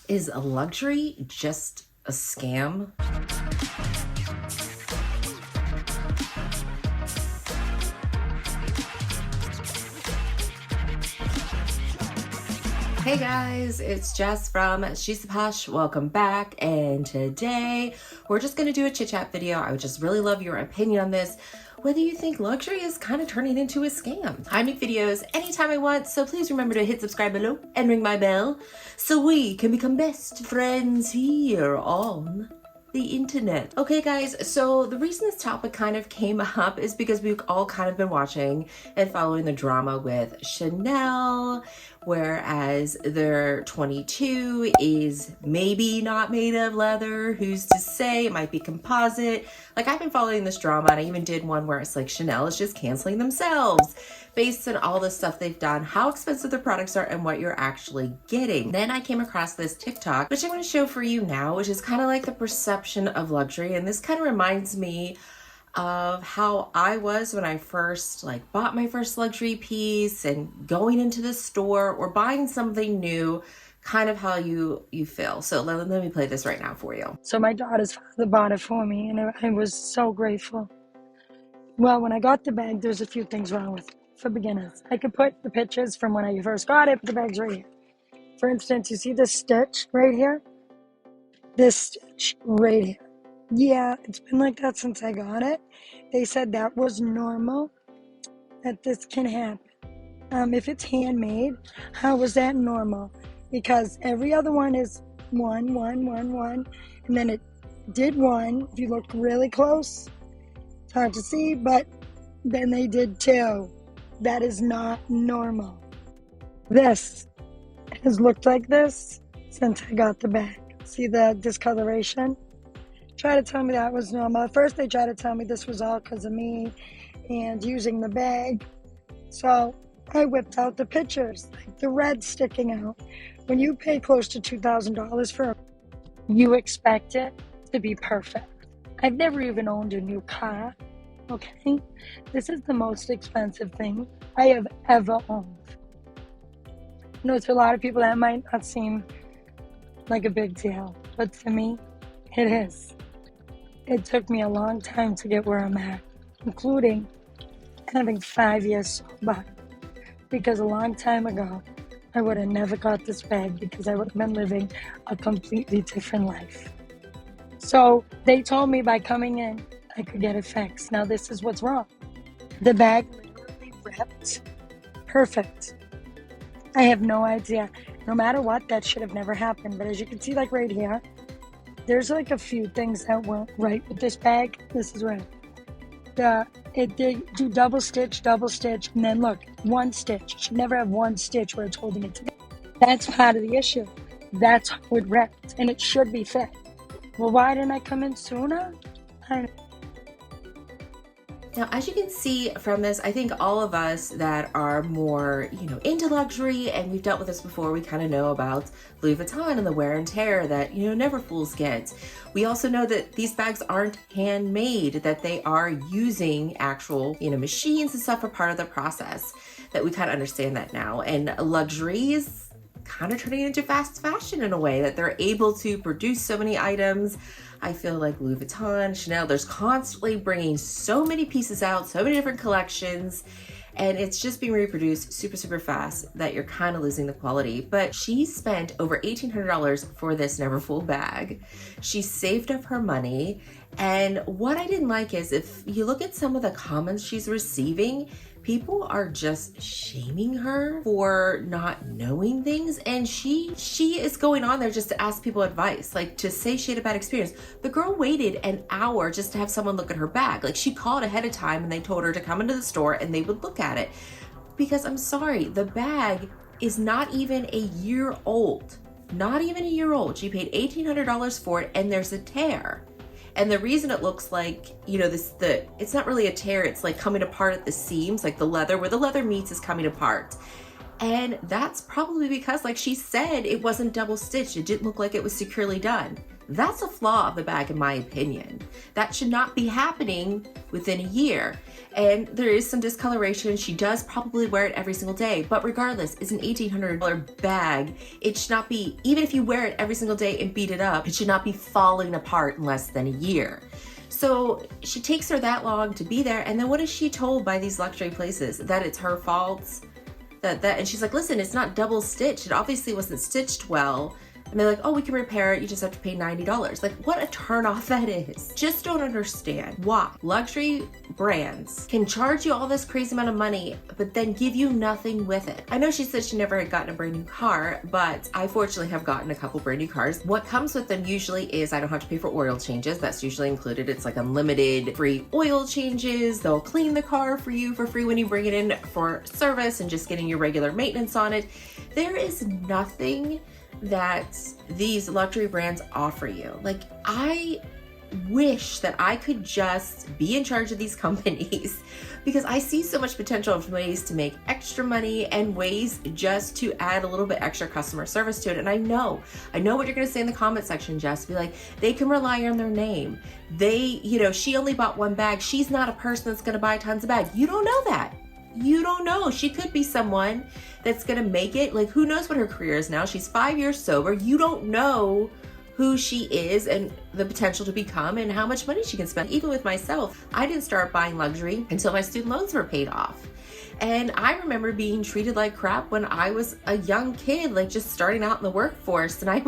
Is a luxury just a scam? Hey guys, it's Jess from She's the Posh. Welcome back, and today we're just gonna do a chit chat video. I would just really love your opinion on this, whether you think luxury is kind of turning into a scam. I make videos anytime I want, so please remember to hit subscribe below and ring my bell so we can become best friends here on the internet. Okay guys, so the reason this topic kind of came up is because we've all kind of been watching and following the drama with Chanel, whereas their 22 is maybe not made of leather, who's to say, it might be composite. Like, I've been following this drama, and I even did one where it's like Chanel is just canceling themselves based on all the stuff they've done, how expensive their products are, and what you're actually getting. Then I came across this TikTok, which I'm going to show for you now, which is kind of like the perception of luxury. And this kind of reminds me of how I was when I first bought my first luxury piece and going into the store or buying something new, kind of how you feel. So let me play this right now for you. So my daughter's father bought it for me, and I was so grateful. Well, when I got the bag, there's a few things wrong with it for beginners. I could put the pictures from when I first got it, but the bag's right here. For instance, you see this stitch right here? This stitch right here. Yeah, it's been like that since I got it. They said that was normal, that this can happen. If it's handmade, how is that normal? Because every other one is one, and then it did one. If you look really close, it's hard to see, but then they did two. That is not normal. This has looked like this since I got the bag. See the discoloration? Try to tell me that was normal. At first they tried to tell me this was all because of me and using the bag. So I whipped out the pictures, like the red sticking out. When you pay close to $2,000 for it, you expect it to be perfect. I've never even owned a new car, okay? This is the most expensive thing I have ever owned. You know, to a lot of people that might not seem like a big deal, but to me, it is. It took me a long time to get where I'm at, including having 5 years sober, because a long time ago, I would have never got this bag because I would have been living a completely different life. So they told me by coming in, I could get it fixed. Now this is what's wrong. The bag literally ripped. Perfect. I have no idea. No matter what, that should have never happened. But as you can see, like right here, there's like a few things that weren't right with this bag. This is right. It did do double stitch, and then look, one stitch. It should never have one stitch where it's holding it together. That's part of the issue. That's how it ripped, and it should be fixed. Well, why didn't I come in sooner? I don't know. Now, as you can see from this, I think all of us that are more, into luxury, and we've dealt with this before, we kind of know about Louis Vuitton and the wear and tear that, never fools get. We also know that these bags aren't handmade, that they are using actual, machines and stuff for part of the process, that we kind of understand that now. And luxury is kind of turning into fast fashion in a way, that they're able to produce so many items. I feel like Louis Vuitton, Chanel, there's constantly bringing so many pieces out, so many different collections, and it's just being reproduced super fast that you're kind of losing the quality. But she spent over $1,800 for this Neverfull bag. She saved up her money, and what I didn't like is if you look at some of the comments she's receiving, people are just shaming her for not knowing things, and she is going on there just to ask people advice, like to say she had a bad experience. The girl waited an hour just to have someone look at her bag. Like, she called ahead of time and they told her to come into the store and they would look at it. Because I'm sorry, the bag is not even a year old. Not even a year old. She paid $1,800 for it, and there's a tear. And the reason it looks like, it's not really a tear, it's like coming apart at the seams, like the leather, where the leather meets is coming apart. And that's probably because, like she said, it wasn't double stitched. It didn't look like it was securely done. That's a flaw of the bag, in my opinion. That should not be happening within a year. And there is some discoloration. She does probably wear it every single day, but regardless, it's an $1,800 bag. It should not be, even if you wear it every single day and beat it up, it should not be falling apart in less than a year. So she takes her that long to be there, and then what is she told by these luxury places? That it's her fault? And she's like, listen, it's not double stitched. It obviously wasn't stitched well. And they're like, oh, we can repair it. You just have to pay $90. Like, what a turnoff that is. Just don't understand why luxury brands can charge you all this crazy amount of money, but then give you nothing with it. I know she said she never had gotten a brand new car, but I fortunately have gotten a couple brand new cars. What comes with them usually is I don't have to pay for oil changes. That's usually included. It's like unlimited free oil changes. They'll clean the car for you for free when you bring it in for service and just getting your regular maintenance on it. There is nothing that these luxury brands offer you. Like, I wish that I could just be in charge of these companies because I see so much potential of ways to make extra money and ways just to add a little bit extra customer service to it. And I know what you're going to say in the comment section, Jess. Be like, they can rely on their name. She only bought one bag. She's not a person that's going to buy tons of bags. You don't know that. You don't know. She could be someone that's going to make it. Like, who knows what her career is now? She's 5 years sober. You don't know who she is and the potential to become and how much money she can spend. Even with myself, I didn't start buying luxury until my student loans were paid off. And I remember being treated like crap when I was a young kid, like just starting out in the workforce. And I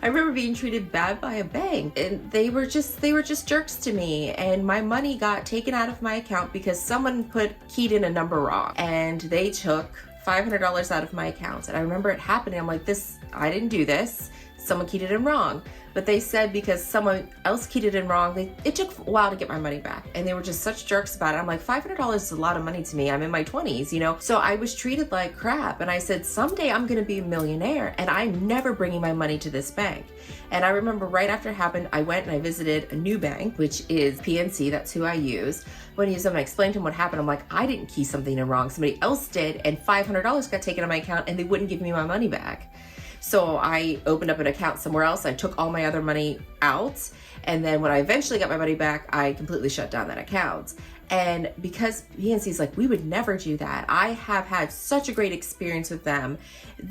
remember being treated bad by a bank, and they were just jerks to me. And my money got taken out of my account because someone keyed in a number wrong, and they took $500 out of my account. And I remember it happening. I'm like, I didn't do this. Someone keyed it in wrong. But they said because someone else keyed it in wrong, it took a while to get my money back. And they were just such jerks about it. I'm like, $500 is a lot of money to me. I'm in my 20s, So I was treated like crap. And I said, someday I'm going to be a millionaire and I'm never bringing my money to this bank. And I remember right after it happened, I went and I visited a new bank, which is PNC. That's who I use. When he used them, I explained to him what happened. I'm like, I didn't key something in wrong. Somebody else did. And $500 got taken out of my account and they wouldn't give me my money back. So I opened up an account somewhere else. I took all my other money out. And then when I eventually got my money back, I completely shut down that account. And because PNC's like, we would never do that. I have had such a great experience with them.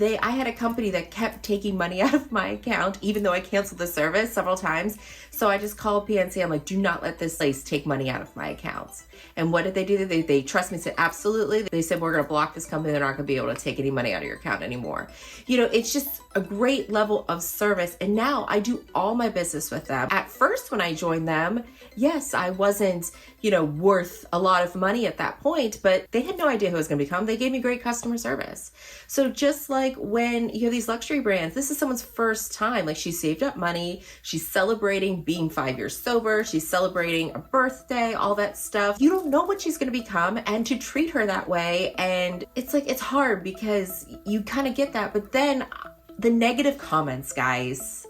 I had a company that kept taking money out of my account, even though I canceled the service several times. So I just called PNC. I'm like, do not let this place take money out of my accounts. And what did they do? They trust me, said, absolutely. They said, we're going to block this company. They're not going to be able to take any money out of your account anymore. It's just a great level of service. And now I do all my business with them. At first, when I joined them, yes, I wasn't, worth a lot of money at that point, but they had no idea who I was going to become. They gave me great customer service. So just like when you have these luxury brands, this is someone's first time. Like, she saved up money. She's celebrating being 5 years sober. She's celebrating a birthday, all that stuff. You don't know what she's going to become, and to treat her that way. And it's hard because you kind of get that, but then the negative comments, guys,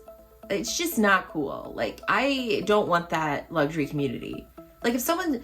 it's just not cool. Like, I don't want that luxury community. Like, if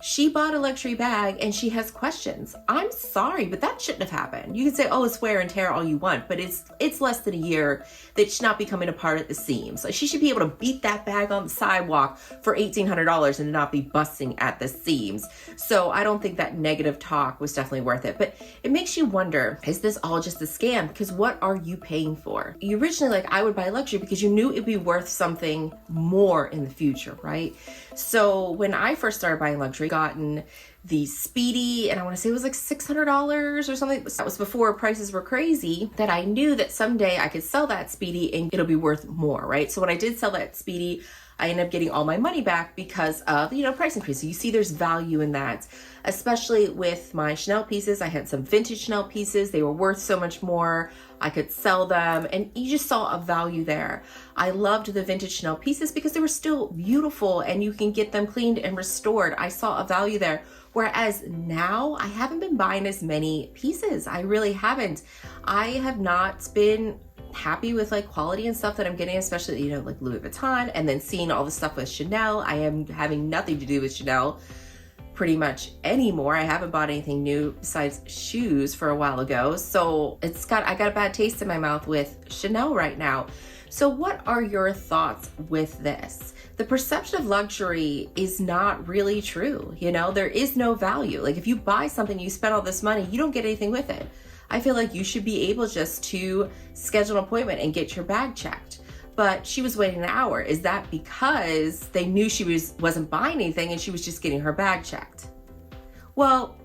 she bought a luxury bag and she has questions, I'm sorry, but that shouldn't have happened. You can say, oh, it's wear and tear all you want, but it's less than a year that should not be coming apart at the seams. Like, she should be able to beat that bag on the sidewalk for $1,800 and not be busting at the seams. So I don't think that negative talk was definitely worth it. But it makes you wonder, is this all just a scam? Because what are you paying for? You originally, I would buy luxury because you knew it'd be worth something more in the future, right? So when I first started buying luxury, gotten the Speedy, and I want to say it was like $600 or something. That was before prices were crazy, that I knew that someday I could sell that Speedy and it'll be worth more, right? So when I did sell that Speedy, I ended up getting all my money back because of, price increase. So you see there's value in that, especially with my Chanel pieces. I had some vintage Chanel pieces. They were worth so much more. I could sell them, and you just saw a value there. I loved the vintage Chanel pieces because they were still beautiful and you can get them cleaned and restored. I saw a value there. Whereas now I haven't been buying as many pieces. I really haven't. I have not been happy with quality and stuff that I'm getting, especially, like Louis Vuitton, and then seeing all the stuff with Chanel. I am having nothing to do with Chanel pretty much anymore. I haven't bought anything new besides shoes for a while ago. So I got a bad taste in my mouth with Chanel right now. So what are your thoughts with this? The perception of luxury is not really true. You know, there is no value. Like if you buy something, you spend all this money, you don't get anything with it. I feel like you should be able just to schedule an appointment and get your bag checked. But she was waiting an hour. Is that because they knew she wasn't buying anything and she was just getting her bag checked? Well,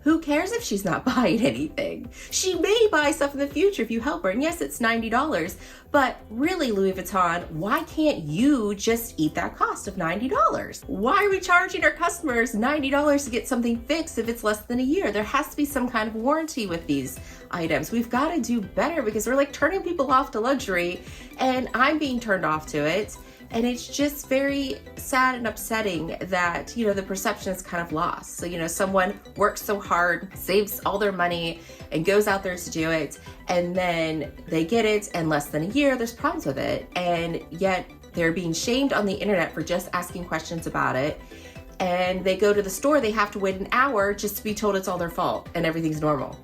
who cares if she's not buying anything? She may buy stuff in the future if you help her. And yes, it's $90, but really, Louis Vuitton, why can't you just eat that cost of $90? Why are we charging our customers $90 to get something fixed if it's less than a year? There has to be some kind of warranty with these items. We've got to do better because we're like turning people off to luxury, and I'm being turned off to it. And it's just very sad and upsetting that, you know, the perception is kind of lost. So, you know, someone works so hard, saves all their money and goes out there to do it. And then they get it and less than a year, there's problems with it. And yet they're being shamed on the internet for just asking questions about it. And they go to the store, they have to wait an hour just to be told it's all their fault and everything's normal.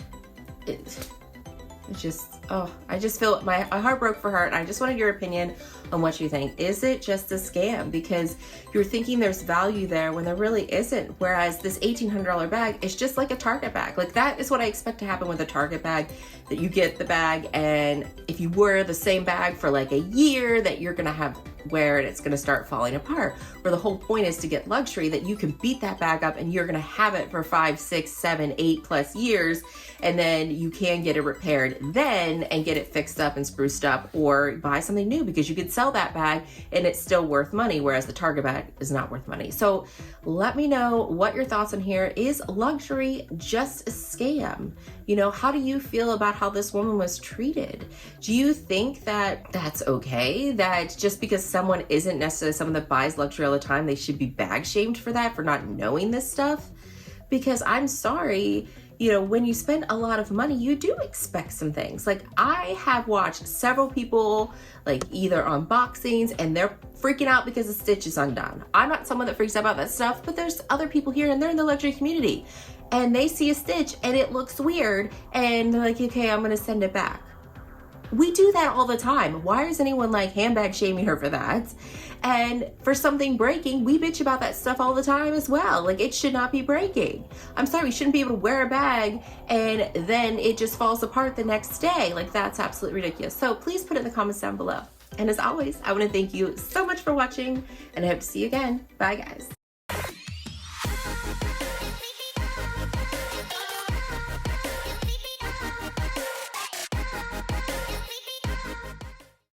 I just feel my heart broke for her, and I just wanted your opinion on what you think. Is it just a scam? Because you're thinking there's value there when there really isn't. Whereas this $1,800 bag is just like a Target bag. Like that is what I expect to happen with a Target bag, that you get the bag, and if you wear the same bag for like a year, that you're gonna wear and it's gonna start falling apart. Where the whole point is to get luxury, that you can beat that bag up and you're gonna have it for 5, 6, 7, 8+ years, and then you can get it repaired then and get it fixed up and spruced up, or buy something new because you could sell that bag and it's still worth money, whereas the Target bag is not worth money. So let me know what your thoughts on here. Is luxury just a scam? You know, how do you feel about how this woman was treated? Do you think that that's okay? That just because someone isn't necessarily someone that buys luxury all the time, they should be bag shamed for that, for not knowing this stuff? Because I'm sorry, you know, when you spend a lot of money, you do expect some things. Like I have watched several people like either unboxings and they're freaking out because the stitch is undone. I'm not someone that freaks out about that stuff, but there's other people here and they're in the luxury community and they see a stitch and it looks weird and they're like, okay, I'm gonna send it back. We do that all the time. Why is anyone like handbag shaming her for that? And for something breaking, we bitch about that stuff all the time as well. Like it should not be breaking. I'm sorry, you shouldn't be able to wear a bag and then it just falls apart the next day. Like that's absolutely ridiculous. So please put it in the comments down below. And as always, I want to thank you so much for watching and I hope to see you again. Bye guys.